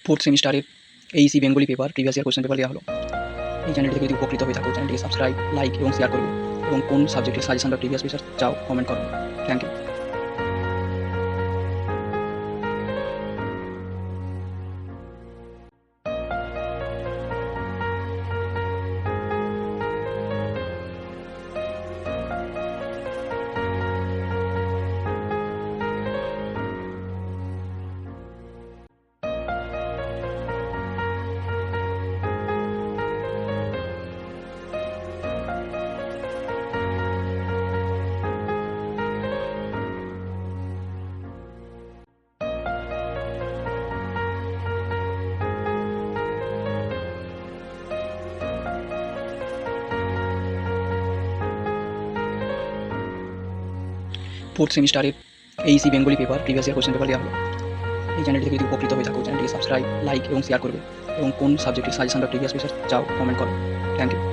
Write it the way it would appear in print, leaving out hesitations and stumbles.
Fourth সেমিস্টারের HSC Bengali paper previous year question paper দেওয়া হলো। এই চ্যানেলটি থেকে যদি উপকৃত হয়ে থাকো চ্যানেলটিকে সাবস্ক্রাইব, লাইক এবং শেয়ার করবে এবং কোন সাবজেক্টের সাজেশন বা প্রিভিয়াস পেপার চাও কমেন্ট করো। Thank you. ফোর্থ সেমিস্টারের HSC Bengali paper previous year question paper দেওয়া হলো। এই চ্যানেলটি থেকে যদি উপকৃত হয়ে থাকো চ্যানেলটিকে সাবস্ক্রাইব, লাইক এবং শেয়ার করবে এবং কোন সাবজেক্টের সাজেশন বা প্রিভিয়াস পেপার চাও কমেন্ট করো। Thank you.